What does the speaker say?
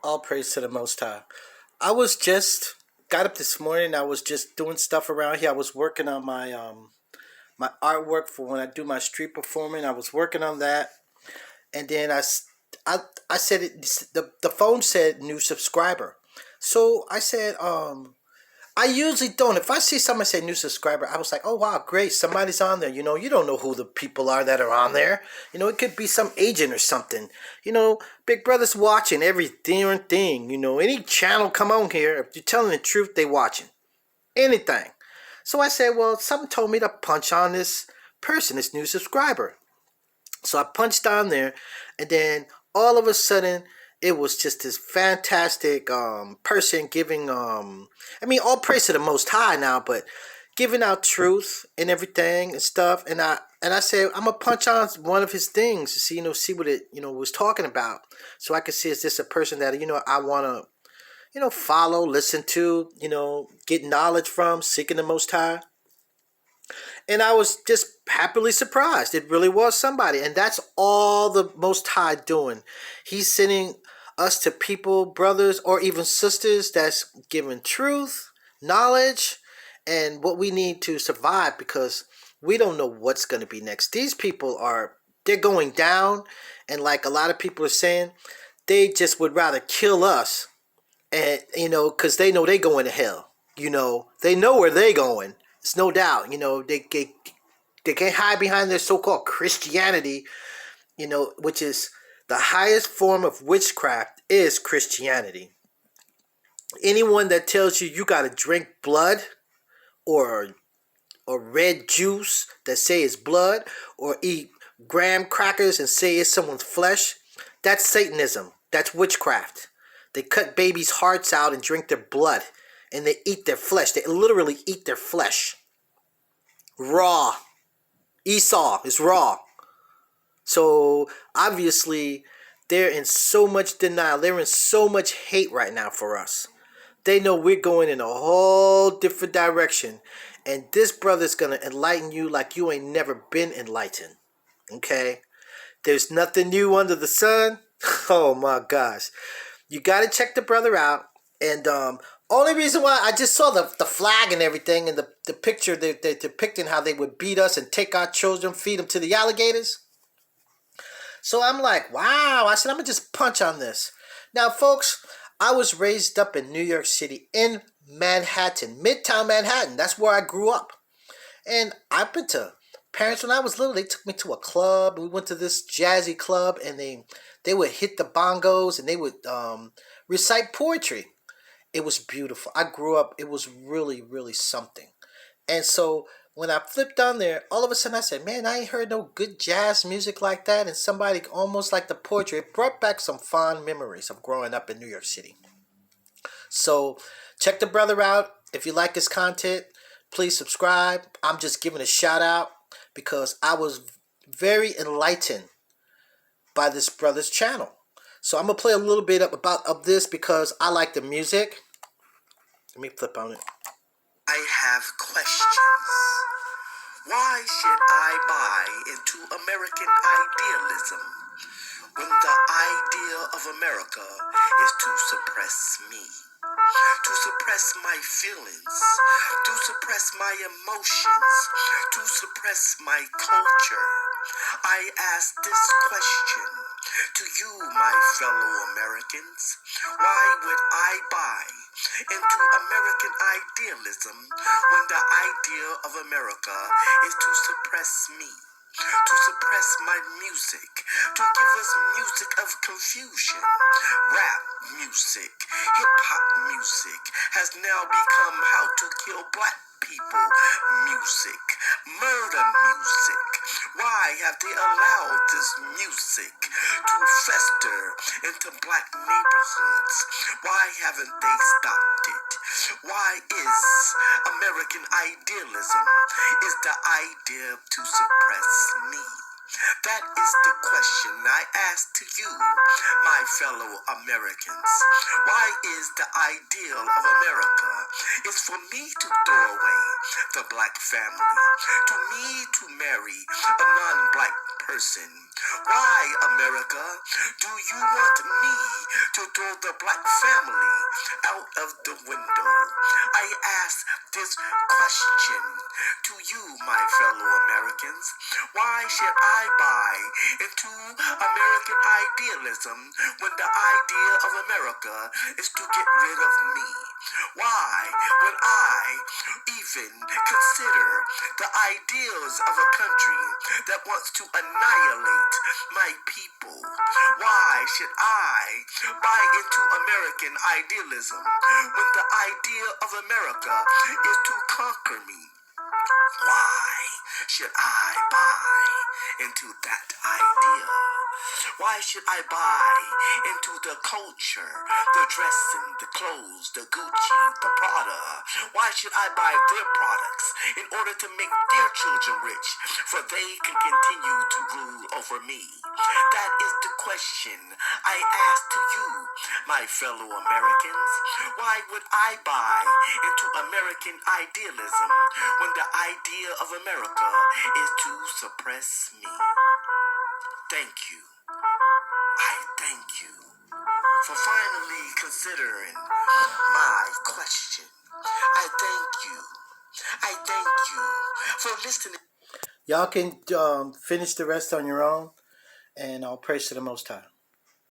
All praise to the Most High. I was just got up this morning. I was just doing stuff around here. I was working on my artwork for when I do my street performing. I was working on that, and then I said the phone said new subscriber. So I said I usually don't. If I see someone say new subscriber, I was like, oh wow, great, somebody's on there. You don't know who the people are that are on there. It could be some agent or something. Big Brother's watching every damn thing. Any channel come on here, if you're telling the truth, they watching anything. So I said, well, something told me to punch on this person, this new subscriber. So I punched on there, and then all of a sudden, it was just this fantastic person giving all praise to the Most High now, but giving out truth and everything and stuff. And I said I'm gonna punch on one of his things to see what it was talking about, so I could see, is this a person that I wanna follow, listen to, get knowledge from, seeking the Most High. And I was just happily surprised. It really was somebody. And that's all the Most High doing. He's sending us to people, brothers, or even sisters that's giving truth, knowledge, and what we need to survive, because we don't know what's going to be next. These people they're going down. And like a lot of people are saying, they just would rather kill us. And, because they know they're going to hell. They know where they're going. It's no doubt. They can't hide behind their so-called Christianity, which is the highest form of witchcraft is Christianity. Anyone that tells you got to drink blood or red juice that say it's blood, or eat graham crackers and say it's someone's flesh, that's Satanism. That's witchcraft. They cut babies' hearts out and drink their blood, and they eat their flesh. They literally eat their flesh. Raw. Esau is raw. So obviously they're in so much denial. They're in so much hate right now for us. They know we're going in a whole different direction. And this brother's going to enlighten you like you ain't never been enlightened. Okay? There's nothing new under the sun. Oh my gosh. You got to check the brother out. And only reason why I just saw the flag and everything, and the picture they're depicting how they would beat us and take our children, feed them to the alligators. So I'm like, wow. I said, I'm going to just punch on this. Now, folks, I was raised up in New York City, in Manhattan, Midtown Manhattan. That's where I grew up. And I've been to parents when I was little. They took me to a club. We went to this jazzy club, and they would hit the bongos, and they would recite poetry. It was beautiful. I grew up. It was really, really something. And so when I flipped on there, all of a sudden I said, man, I ain't heard no good jazz music like that. And somebody almost like the poetry. It brought back some fond memories of growing up in New York City. So check the brother out. If you like his content, please subscribe. I'm just giving a shout out because I was very enlightened by this brother's channel. So I'm going to play a little bit of this because I like the music. Let me flip on it. I have questions. Why should I buy into American idealism when the idea of America is to suppress me, to suppress my feelings, to suppress my emotions, to suppress my culture? I ask this question to you, my fellow Americans. Why would I buy into American idealism when the idea of America is to suppress me, to suppress my music, to give us music of confusion? Rap music, hip-hop music has now become how to kill black people music, murder music. Why have they allowed this music to fester into black neighborhoods? Why haven't they stopped it? Why is American idealism is the idea to suppress me? That is the question I ask to you, my fellow Americans. Why is the ideal of America is for me to throw away the black family, to me to marry a non-black person? Why, America, do you want me to throw the black family out of the window. I ask this question to you, my fellow Americans. Why should I buy into American idealism when the idea of America is to get rid of me? Why would I even consider the ideals of a country that wants to annihilate my people? Why should I buy into American idealism when the idea of America is to conquer me? Why should I buy into that idea? Why should I buy into the culture, the dressing, the clothes, the Gucci, the Prada? Why should I buy their products in order to make their children rich, for they can continue to rule over me? That is the question I ask to you, my fellow Americans. Why would I buy into American idealism when the idea of America is to suppress me? Thank you. I thank you for finally considering my question. I thank you. I thank you for listening. Y'all can finish the rest on your own, and I'll praise to the Most High.